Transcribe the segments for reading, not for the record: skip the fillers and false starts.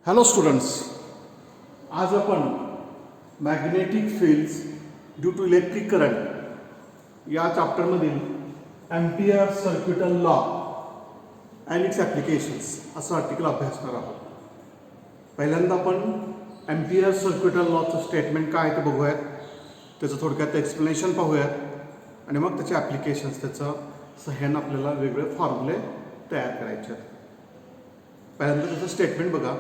Hello students, आज आपण magnetic fields due to electric current या चॅप्टरमधील Ampere circuital law and its applications असं आर्टिकल अभ्यासणार आहोत. पहिल्यांदा आपण एम्पियर सर्क्युटल लॉचं स्टेटमेंट काय आहे ते बघूयात, त्याचं थोडक्यात एक्सप्लेनेशन पाहूयात आणि मग त्याचे ॲप्लिकेशन्स, त्याचं सहाय्यानं आपल्याला वेगवेगळे फॉर्म्युले तयार करायचे आहेत. पहिल्यांदा त्याचं स्टेटमेंट बघा.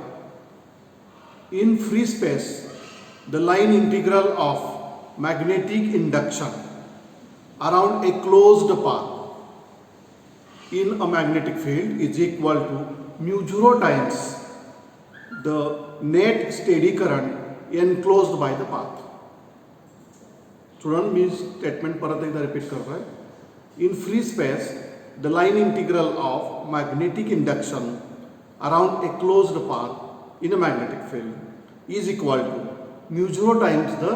In free space, the line integral of magnetic induction around a closed path in a magnetic field is equal to mu 0 times the net steady current enclosed by the path. Student, me statement परत एकदा repeat करतोय. In free space the line integral of magnetic induction around a closed path in a magnetic field is equal to mu 0 times the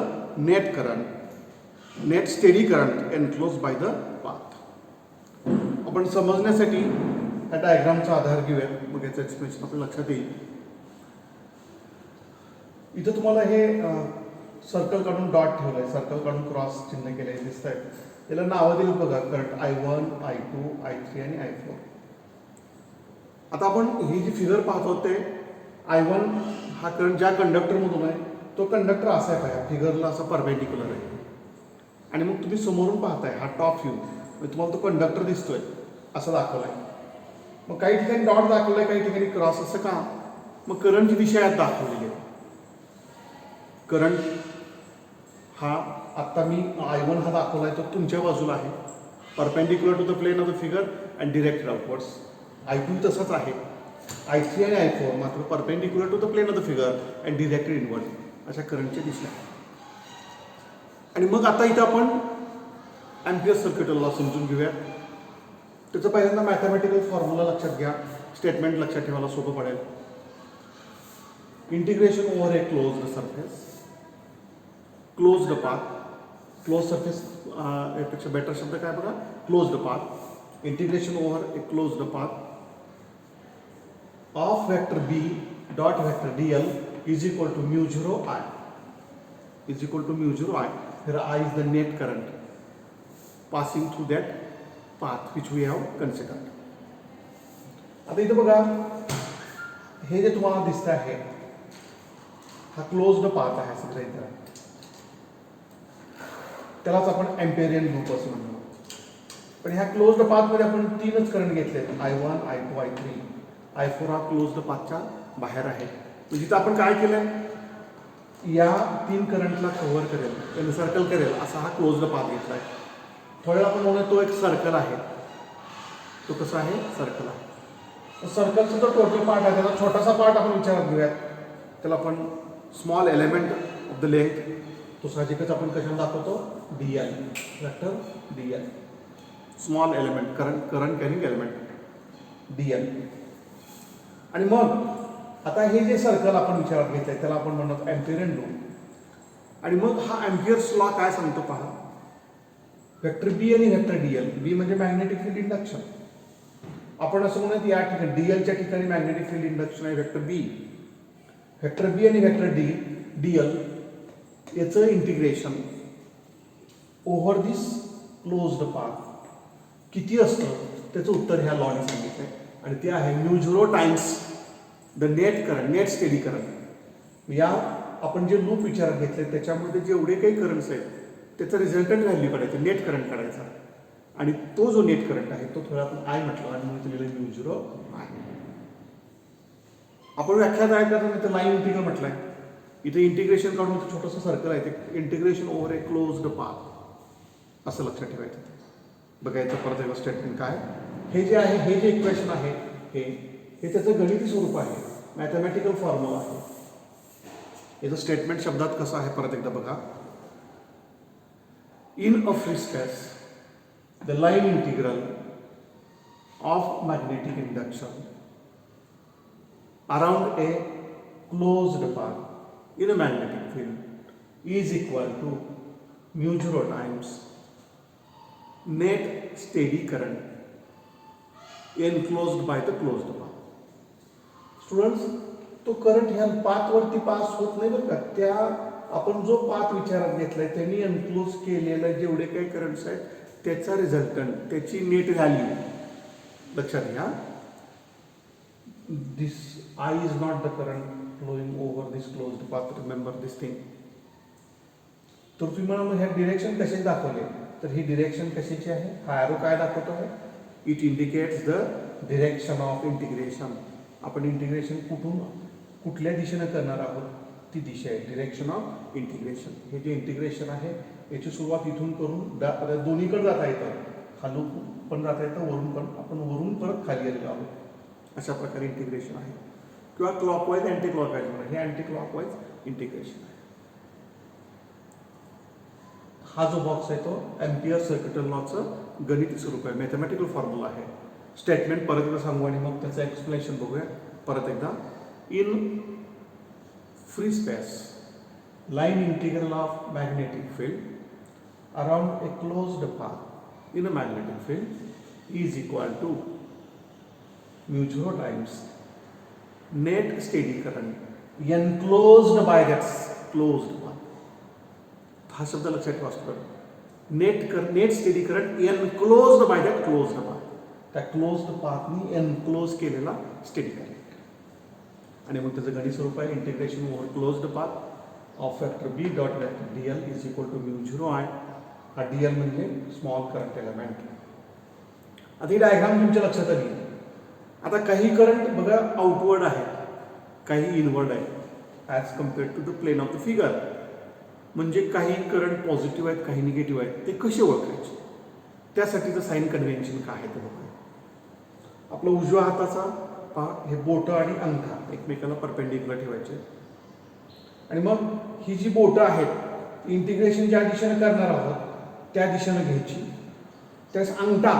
net steady current enclosed by the path. आपण समजण्यासाठी या डायग्रामचा आधार घेऊया, मग याचं explanation आपल्या लक्षात येईल. इथं तुम्हाला हे सर्कल काढून डॉट ठेवलंय, सर्कल काढून क्रॉस चिन्ह केलंय, दिसत आहे. याला नावं दिली बघा, करंट I1, I2, I3 आणि I4. आता आपण ही जी फिगर पाहतो ते I1 हा करंट ज्या कंडक्टरमधून आहे तो कंडक्टर असा आहे, पाहिजे फिगरला असा परपेंडिक्युलर आहे. आणि मग तुम्ही समोरून पाहताय हा टॉप व्ह्यू, तुम्हाला तो कंडक्टर दिसतोय असं दाखवलाय. मग काही ठिकाणी डॉट दाखवलाय, काही ठिकाणी क्रॉस. असं का? मग करंटची दिशा यात दाखवलेली आहे. करंट हा आत्ता मी I1 हा दाखवलाय तो तुमच्या बाजूला आहे, perpendicular to the plane of the figure and directed upwards. I2 तसंच आहे. I3 आणि I4 मात्र perpendicular to the plane of the figure and directed inward अशा करंटच्या दिशा. आणि मग आता इथं आपण एम्पियर सर्क्युटल लॉ समजून घेऊया. त्याचं पहिल्यांदा मॅथमॅटिकल फॉर्म्युला लक्षात घ्या, स्टेटमेंट लक्षात ठेवायला सोपं पडेल. Integration over a closed surface, closed path. Close surface यापेक्षा बेटर शब्द काय बघा, closed path. Integration over A closed path of vector B dot vector dl is equal to mu 0 I, is equal to mu 0 I. Here I is the net current passing through that path which we have considered. आता इथं बघा, हे जे तुम्हाला दिसत आहे हा closed path आहे सगळं. इथं त्यालाच आपण एम्पेरियन लूप असं म्हणतो. पण ह्या क्लोज्ड पाथमध्ये आपण तीनच करंट घेतले, I1, I2, I3. I4 हा क्लोज्ड पाथच्या बाहेर आहे. म्हणजे इथं आपण काय केलंय, या तीन करंटला कव्हर करेल, त्यांना सर्कल करेल असा हा क्लोज्ड पाथ घेतलाय. थोड्या वेळा आपण म्हणूया तो एक सर्कल आहे. तो कसा आहे, सर्कल आहे. सर्कलचा जो टोटल पार्ट आहे त्याचा छोटासा पार्ट आपण विचारात घेऊयात. त्याला आपण small element of the length, तो साहजिकच आपण कशाला दाखवतो, DL, vector DL, small element, current carrying element DL. आणि मग आता हे जे सर्कल आपण विचारात घेतलंय त्याला आपण म्हणतो एम्पिरियन लूप. आणि मग हा एम्पियर्स लॉ काय सांगतो पहा, वेक्टर बी आणि वेक्टर DL. बी म्हणजे मॅग्नेटिक फील्ड इंडक्शन. आपण असं म्हणत या ठिकाणी DLच्या ठिकाणी मॅग्नेटिक फील्ड इंडक्शन आहे वेक्टर बी. वेक्टर बी आणि वेक्टर DL याचं इंटिग्रेशन ओव्हर दिस क्लोज्ड पाथ किती असतं त्याचं उत्तर ह्या लॉने सांगितलंय. आणि ते आहे mu 0 times the net current, net steady current. या आपण जे लूप विचारात घेतले त्याच्यामध्ये जेवढे काही करंट्स आहेत त्याचा रिझल्टंट व्हॅल्यू काढायचं, नेट करंट काढायचा. आणि तो जो नेट करंट आहे तो थोडा आपण I म्हटलं आणि म्हणून लिहिलं म्यू 0 I. आपण व्याख्या काय करणार, इथं लाईन इंटिग्रल म्हटलंय. इथे इंटिग्रेशन काढून इथं छोटंसं सर्कल आहे, ते इंटिग्रेशन ओव्हर ए क्लोज्ड पाथ असं लक्षात ठेवायचं. बघायचं परत एकदा स्टेटमेंट काय. हे जे आहे, हे जे इक्वेशन आहे हे त्याचं गणिती स्वरूप आहे, मॅथमॅटिकल फॉर्म्युला आहे. याचं स्टेटमेंट शब्दात कसं आहे परत एकदा बघा. In a free space the line integral of magnetic induction around a closed path in a magnetic field is equal to mu 0 times net steady current enclosed by the closed path. Students, तो current ह्या पाथवरती pass होत नाही बरं का. त्या आपण जो पाथ विचारात घेतलाय त्यांनी एनक्लोज केलेलं जेवढे काही करंट्स आहेत त्याचा रिझल्टंट, त्याची नेट व्हॅल्यू लक्षात घ्या. दिस I is not the current flowing over this closed path. Remember this thing. तर तुम्ही मला ह्या डिरेक्शन कसे दाखवले, तर ही डिरेक्शन कशाची आहे, हा एरो काय दाखवतो आहे, it indicates the direction of integration. आपण इंटिग्रेशन कुठल्या दिशेने करणार आहोत ती दिशा आहे डिरेक्शन ऑफ इंटिग्रेशन. हे जे इंटिग्रेशन आहे याची सुरुवात इथून करून दोन्हीकडे जाता येतं, खालून पण जाता येतं, वरून पण, आपण वरून परत खाली आलेलो आहोत. अशा प्रकारे इंटिग्रेशन आहे. किंवा क्लॉकवाईज अँटी क्लॉकवाईज म्हणा, हे अँटी क्लॉकवाईज इंटिग्रेशन आहे. हा जो बॉक्स आहे तो एम्पियर सर्किटल लॉचं गणिती स्वरूप आहे, मॅथमॅटिकल फॉर्म्युला आहे. स्टेटमेंट परत एकदा सांगू आणि मग त्याचं एक्सप्लेनेशन बघूया परत एकदा. In free space line integral of magnetic field around a closed path in a magnetic field is equal to mu 0 times net steady current enclosed by that closed path. हा शब्द लक्षात ठेवा असतो. Net steady current enclosed by that closed path. त्या closed पाथनी enclose केलेला steady current. आणि मग त्याचं गणित स्वरूप आहे integration over closed path of vector B dot vector D L is equal to mu 0 आहे. हा डी एल म्हणजे स्मॉल करंट एलिमेंट. आता ही डायग्राम तुमच्या लक्षात आली. आता काही करंट बघा आउटवर्ड आहे, काही इनवर्ड आहे as compared to the plane of the figure. म्हणजे काही करंट पॉझिटिव्ह आहेत, काही निगेटिव्ह आहेत. ते कसे ओळखायचे, त्यासाठीचं साईन कन्व्हेन्शन काय आहे ते बघा. आपला उजव्या हाताचा पहा, हे बोटं आणि अंगठा एकमेकाला परपेंडिक्युलर ठेवायचे. आणि मग ही जी बोटं आहेत इंटिग्रेशन ज्या दिशेने करणार आहोत त्या दिशेनं घ्यायची. त्यास अंगठा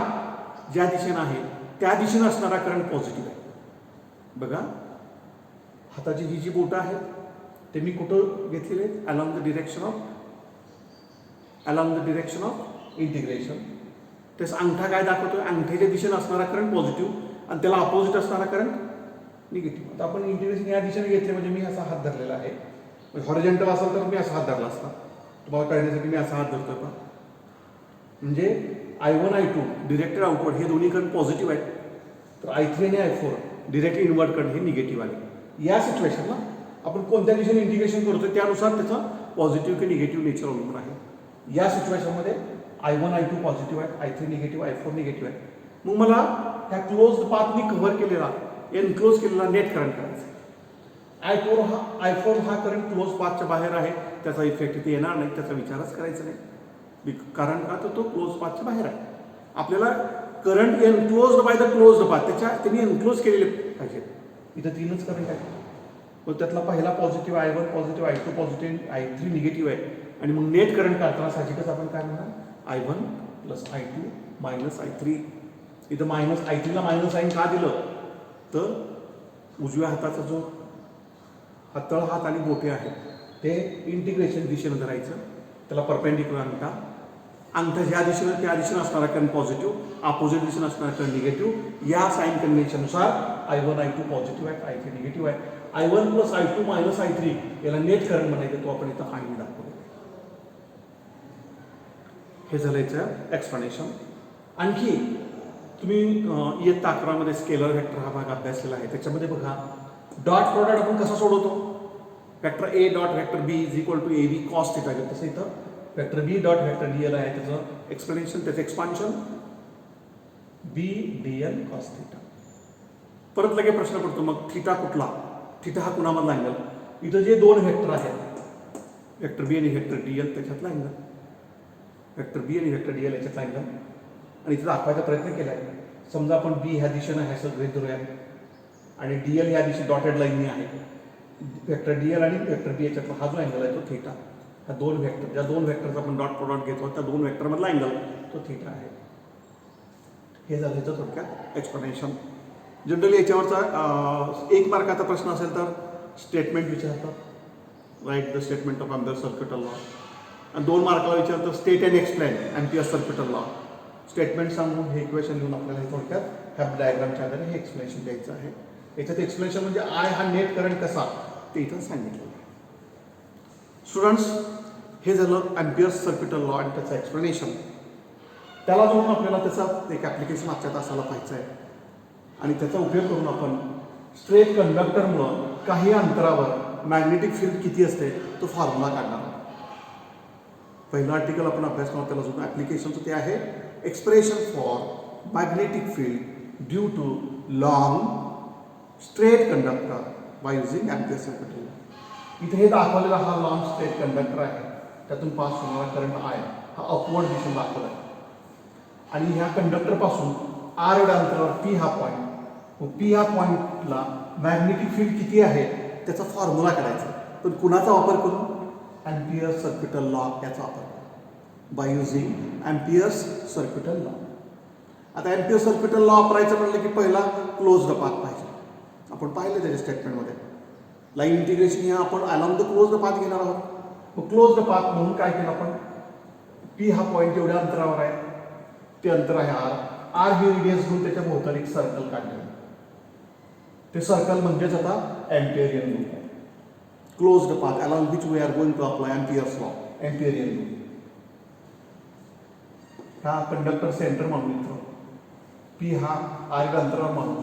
ज्या दिशेनं आहे त्या दिशेनं असणारा करंट पॉझिटिव्ह आहे. बघा हाताची ही जी बोटं आहेत ते मी कुठं घेतलेले, along the direction of integration. त्यास अंगठा काय दाखवतोय, अंगठ्याच्या दिशेनं असणारा करंट पॉझिटिव्ह आणि त्याला अपोजिट असणारा करंट निगेटिव्ह. आता आपण इंटिग्रेशन या दिशेने घेतले म्हणजे मी असा हात धरलेला आहे. हॉरिझॉन्टल असेल तर मी असा हात धरला असता. तुम्हाला कळण्यासाठी मी असा हात धरतोय का, म्हणजे I1 I2 डिरेक्टेड आउटवर्ड हे दोन्ही करंट पॉझिटिव्ह आहेत, तर I3 आणि I4 डिरेक्ट इनवर्ड करंट हे निगेटिव्ह आले. या सिच्युएशनला आपण कोणत्या दिशेने इंटिग्रेशन करतोय त्यानुसार त्याचं पॉझिटिव्ह की निगेटिव्ह नेचर अवलंबून आहे. या सिच्युएशनमध्ये I1 I2 पॉझिटिव्ह आहे, I3 निगेटिव्ह, I4 निगेटिव्ह आहे. मग मला ह्या क्लोज्ड पाथनी कव्हर केलेला एनक्लोज केलेला नेट करंट करायचा. I4 हा करंट क्लोज पाथच्या बाहेर आहे, त्याचा इफेक्ट इथे येणार नाही, त्याचा विचारच करायचा नाही. कारण का तर तो क्लोज पाथच्या बाहेर आहे. आपल्याला current enclosed by the closed path, त्यांनी एनक्लोज केलेले पाहिजे. इथं तीनच करंट आहे. मग त्यातला पहिला positive I1 positive, I2 positive, I3 negative आहे. आणि मग नेट करंट काढताना साहजिकच आपण काय म्हणणार I1 plus I2 minus I3. इथं मायनस I3 ला मायनस साईन का दिलं, तर उजव्या हाताचा जो तळ हात आणि बोटे आहेत ते इंटिग्रेशन दिशेनं धरायचं, त्याला परपेंडिक्युलर अंगठा ज्या दिशेनं त्या दिशेनं असणारा करंट पॉझिटिव्ह, अपोजिट दिशेनं असणारा करंट निगेटिव्ह. या साईन कन्व्हेन्शननुसार I1 I2 पॉझिटिव्ह आहे, I3 निगेटिव्ह आहे. I1 plus I2 minus I3 याला नेट करंट म्हणायचं, तो आपण इथं फाईन दाखवतो. हे झालं याचं एक्सप्लेनेशन. आणखी तुम्ही इयत्ता 11 स्केलर व्हेक्टर हा भाग अभ्यासलेला आहे. त्याच्यामध्ये बघा डॉट प्रोडक्ट आपण कसा सोडवतो, vector A dot vector B is equal to A B cos theta घेतो. तसं इथं vector B dot vector D L आहे, त्याचं एक्सप्लेनेशन, त्याचं expansion B D L cos theta. परत लगे प्रश्न पडतो मग थिटा कुठला, थिटा हा कुणामधला अँगल. इथं जे दोन वेक्टर आहेत वेक्टर बी आणि वेक्टर डी एल त्याच्यातला अँगल, वेक्टर बी आणि वेक्टर डी एल याच्यातला अँगल. आणि इथं दाखवायचा प्रयत्न केला आहे. समजा आपण बी ह्या दिशेनं आहे असं गृहीत धरूया आणि डी एल ह्या दिशे डॉटेड लाईनने आहे. वेक्टर डी एल आणि वेक्टर बी याच्यातला हा जो अँगल आहे तो थिटा. ह्या दोन वेक्टर, ज्या दोन वेक्टरचा आपण डॉट प्रोडक्ट घेतो त्या दोन वेक्टरमधला अँगल तो थिटा आहे. हे झालं याचं थोडक्यात एक्सप्लेनेशन. जनरली याच्यावरचा 1 मार्काचा प्रश्न असेल तर स्टेटमेंट विचारतात, write the statement of Ampere circuital law. आणि 2 मार्काला विचारतं state and explain Ampere circuital law. Statement सांगून हे इक्वेशन लिहून आपल्याला थोडक्यात ह्या डायग्रामच्या आधारे हे एक्सप्लेनेशन द्यायचं आहे. याच्यात एक्सप्लेनेशन म्हणजे आय हा नेट करंट कसा ते इथं सांगितलं. स्टुडंट्स, हे झालं अँपिअर्स सर्किटल लॉ आणि त्याचं एक्सप्लेनेशन. त्याला जोडून आपल्याला त्याचा एक ॲप्लिकेशन आजच्या तासाला पाहायचं आहे आणि त्याचा उपयोग करून आपण स्ट्रेट कंडक्टरमुळं काही अंतरावर मॅग्नेटिक फील्ड किती असते तो फॉर्म्युला काढणार आहोत. पहिलं आर्टिकल आपण अभ्यास करणार त्याला जोडून ॲप्लिकेशनचं ते आहे expression for magnetic field due too long straight conductor by using ampere circuital law. इथे हे दाखवलेला हा लॉंग स्ट्रेट कंडक्टर आहे, त्यातून पास होणारा करंट आय हा अपवर्ड दिशेने दाखवला आहे आणि ह्या कंडक्टरपासून आर एवढ्या अंतरावर पी हा पॉईंट, पी ह्या पॉईंटला मॅग्नेटिक फील्ड किती आहे त्याचा फॉर्म्युला काढायचा. पण कुणाचा वापर करून? अँपिअर सर्किटल लॉ याचा वापर करून, by using Ampere's circuital law. आता अँपिअर सर्किटल लॉ वापरायचं म्हणलं की पहिला क्लोज्ड पाथ पाहिजे. आपण पाहिलं त्याच्या स्टेटमेंटमध्ये लाईन इंटिग्रेशन हे आपण अलॉंग द क्लोज्ड पाथ घेणार आहोत. मग क्लोज्ड पाथ म्हणून काय केलं आपण? पी हा पॉईंट एवढ्या अंतरावर आहे, ते अंतर आहे आर. आर हे रेडियस घेऊन त्याच्या भोवताली एक सर्कल काढले. ते सर्कल म्हणजेच आता एम्पिरियन लूप आहे. Closed path along which we are going to apply Ampere's law, Amperian loop. हा कंडक्टर सेंटर म्हणून मित्र पी हा आर एवढ्या अंतरावर म्हणून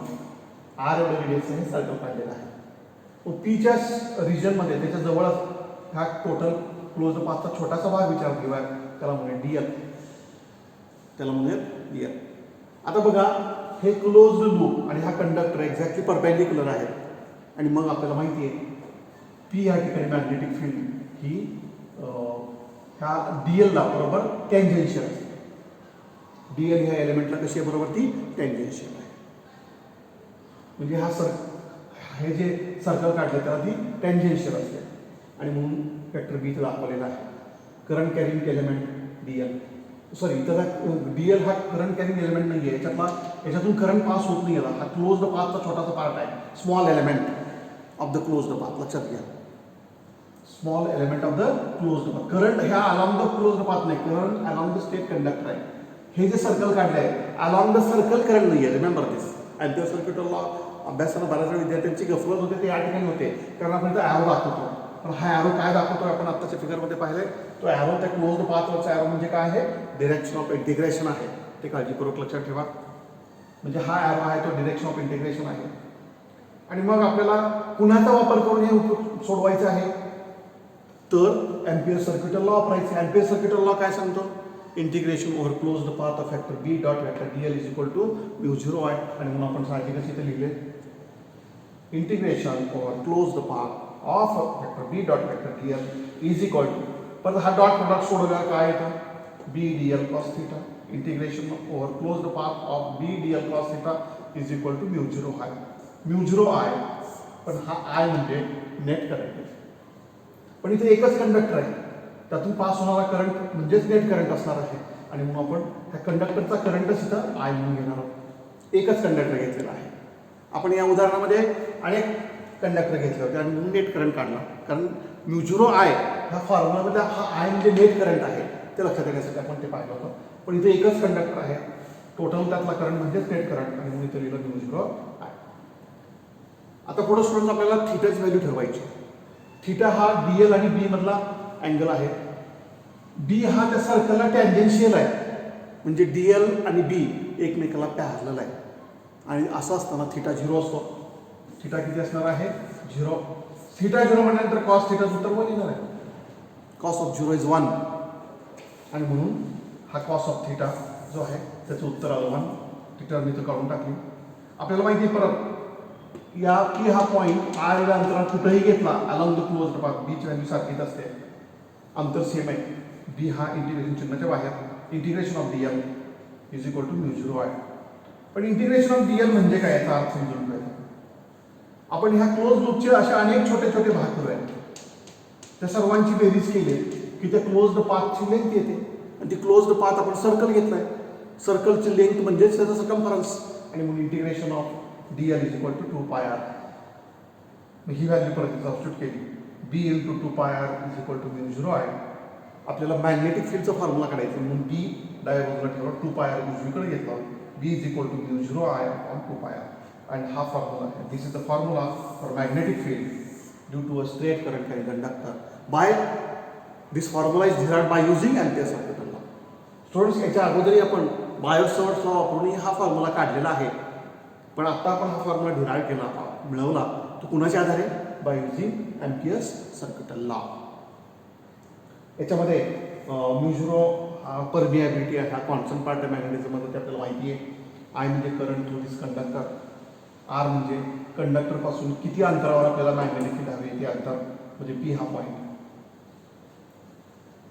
आर एवढ्या रेडियसने हे सर्कल काढलेलं आहे. पीच्या रिजनमध्ये त्याच्या जवळच हा टोटल क्लोज्ड पाथचा छोटासा भाग विचार घेऊया, त्याला म्हणूया डीएल. त्याला म्हणूया डीएल. आता बघा हे क्लोज्ड लूप आणि हा कंडक्टर एक्झॅक्टली परपेंडिक्युलर आहे आणि मग आपल्याला माहिती आहे पी या ठिकाणी मॅग्नेटिक फील्ड ही ह्या डीएलला बरोबर टँजेन्शियल असते. डीएल ह्या एलिमेंटला कशी आहे बरोबर ती टँजेन्शियल आहे. म्हणजे हे जे सर्कल काढले त्याला ती टँजेन्शियल असते आणि म्हणून वेक्टर बी इथं दाखवलेला आहे. Current carrying element Diehl, sorry इथं डीएल हा करंट कॅरिंग एलिमेंट नाही आहे, याच्यातून करंट पास होत नाही. हा क्लोज्ड पाथचा छोटासा पार्ट आहे, small element of the closed path. लक्षात घ्या, small element of the closed path. Current ह्या अलॉंग द क्लोज्ड पाथ नाही, current along the state conductor आहे. हे जे सर्कल काढले आहे अलॉंग द सर्कल करंट नाही आहे. रिमेंबर दिस. अँपिअर सर्किटल लॉ अभ्यासाला बऱ्याच विद्यार्थ्यांची गफलत होते, ते या ठिकाणी होते कारण आपण इथं ॲरो दाखवतो. पण हा ॲरो काय दाखवतो आपण आत्ताच्या फिगरमध्ये पाहिलंय. तो ॲरो त्या क्लोज्ड पाथवरचा ॲरो म्हणजे काय आहे? डिरेक्शन ऑफ इंटिग्रेशन आहे. ते काळजीपूर्वक लक्षात ठेवा. म्हणजे हा ॲरो आहे तो डिरेक्शन ऑफ इंटिग्रेशन आहे. आणि मग आपल्याला कुणाचा वापर करून हे सोडवायचं आहे तर अँपिअर सर्किटल लॉ वापरायचे. अँपिअर सर्किटल लॉ काय सांगतो? Integration over closed path of vector B dot vector dl is equal to mu 0 आहे. आणि म्हणून आपण साहजिकच इथे लिहिले integration over closed path of vector B dot vector dl is equal to, पण हा डॉट प्रोडक्ट सोडवल्यावर काय येतं? B dl cos theta. Integration over closed path of B dl cos theta is equal to mu 0 आहे. Mu 0 आहे, पण हा I म्हणजे नेट करंट आहे. पण इथे एकच कंडक्टर आहे, त्यातून पास होणारा करंट म्हणजेच नेट करंट असणार आहे. आणि म्हणून आपण त्या कंडक्टरचा करंटच इथं आय म्हणून घेणार आहोत. एकच कंडक्टर घेतलेला आहे. आपण या उदाहरणामध्ये अनेक कंडक्टर घेतले होते आणि म्हणून नेट करंट काढला. कारण म्यू 0 आय ह्या फॉर्म्युलामध्ये हा आय म्हणजे नेट करंट आहे ते लक्षात येण्यासाठी आपण ते पाहिलं होतं. पण इथे एकच कंडक्टर आहे, टोटल त्यातला करंट म्हणजेच नेट करंट आणि म्हणून इथे लिहिलं म्यू 0 आय. आता पुढे स्टुडंट्स आपल्याला थीटाची व्हॅल्यू ठरवायची. थीटा हा डीएल आणि बी मधला अँगल आहे. बी हा त्या सर्कलला टँजेन्शियल आहे, म्हणजे डीएल आणि बी एकमेकाला पॅरलल आहे. आणि असं असताना थीटा 0 असतो. थीटा किती असणार आहे? 0. थीटा 0 म्हटल्यानंतर कॉस थीटाचं उत्तर 1 येणार आहे. कॉस ऑफ 0 इज 1 आणि म्हणून हा कॉस ऑफ थीटा जो आहे त्याचं उत्तर आलं 1. थीटा मी इथं काढून टाकली. आपल्याला माहिती आहे परत या की हा पॉईंट आर या अंतरात कुठेही घेतला अलॉंग द क्लोज्ड पाथ बीची व्हॅल्यू सारखीच असते, अंतर सेम आहे. बी हा इंटिग्रेशन चिन्हाच्या बाहेर. Integration of Diehl is equal to mu 0 आहे. पण इंटिग्रेशन ऑफ डीएल म्हणजे काय याचा अर्थ समजून घ्या. आपण ह्या क्लोज लूपचे असे अनेक छोटे छोटे भाग करूया, त्या सर्वांची बेरीज केली की त्या क्लोज्ड पाथची लेंथ येते. आणि ती क्लोज्ड पाथ आपण सर्कल घेतलाय, सर्कलची लेंथ म्हणजेच त्याचा सर्कम्फरन्स. आणि म्हणून integration of Diehl is equal to 2 pi r. ही व्हॅल्यू परत सबस्टिट्यूट केली. B into 2 pi r is equal to mu 0 आहे. आपल्याला मॅग्नेटिक फील्डचा फॉर्म्युला काढायचा म्हणून बी डाव्या बाजूला ठेवा, 2 पाय आर उजवीकडे घेतला. बी इज इक्वल टू म्यू 0 आहे ऑन 2 पाय आर. and हा फॉर्म्युला आहे. This is the formula for magnetic field due to a straight current carrying conductor by this formula is derived by using Ampere circuit law. Students, याच्या अगोदरही आपण बायो-सॅवर्ट्स law वापरून हा formula काढलेला आहे, पण आता आपण हा फॉर्म्युला डिराइव्ह केला, मिळवला तो कुणाच्या आधारे? By using amperes circuit law. याच्यामध्ये म्युझरो परमिएबिलिटी आहे, हा कॉन्स्टंट पार्ट आहे मॅग्नेटिझममध्ये, ते आपल्याला माहिती आहे. आय म्हणजे करंट थ्रू दिस कंडक्टर, आर म्हणजे कंडक्टरपासून किती अंतरावर आपल्याला मॅग्नेटिक फील्ड हवे ते अंतर, म्हणजे पी हा पॉईंट.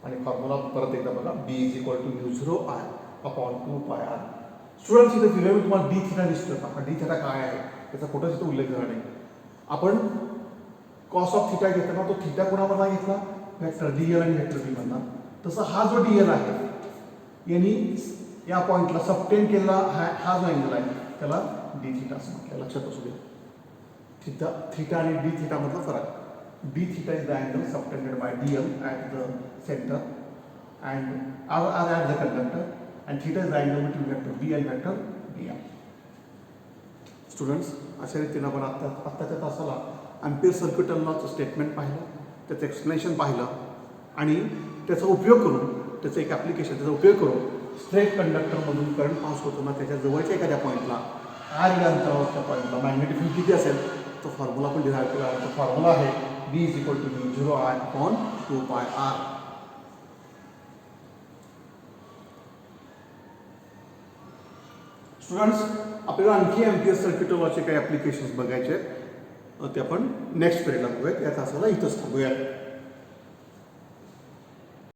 आणि फॉर्म्युला परत एकदा बघा, B is equal to mu zero I upon 2πr. Students, इथे फिगर तुम्हाला डी थिटा दिसतोय का? डी थिटा काय आहे त्याचा कुठंच इथं उल्लेख झाला नाही. आपण कॉस ऑफ थिटा घेताना तो थिटा कोणामधला घेतला? व्हेक्टर डी एल आणि व्हेक्टर बी मधला. तसं हा जो डी एल आहे यांनी या पॉईंटला सबटेंड केलेला हा जो अँगल आहे त्याला डी थिटा असं म्हटलं, लक्षात असू दे. थिटा आणि डी थिटा मधला फरक. D theta is the angle subtended by D L at the centre and R at the conductor, and theta is the angle between vector B and vector D L. Students, अशा रीतीनं आपण आत्ताच्या तासाला ampere circuit लॉचं statement पाहिलं, त्याचं explanation पाहिलं आणि त्याचा उपयोग करून, त्याचं एक ॲप्लिकेशन, त्याचा उपयोग करून स्ट्रेट कंडक्टरमधून करंट पास होताना त्याच्या जवळच्या एखाद्या पॉईंटला आर या अंतरावरच्या पॉईंटला मॅग्नेटिक फील्ड किती असेल तो फॉर्म्युला आपण डिराइव्ह केला. तो फॉर्म्युला आहे B is equal to mu zero I upon 2πr. Students, आपल्याला आणखी एम्पियर सर्किट लॉचे काही ॲप्लिकेशन्स बघायचे आहेत, ते आपण नेक्स्ट पिरियडला बघूयात. या तासाला इथंच थांबूयात.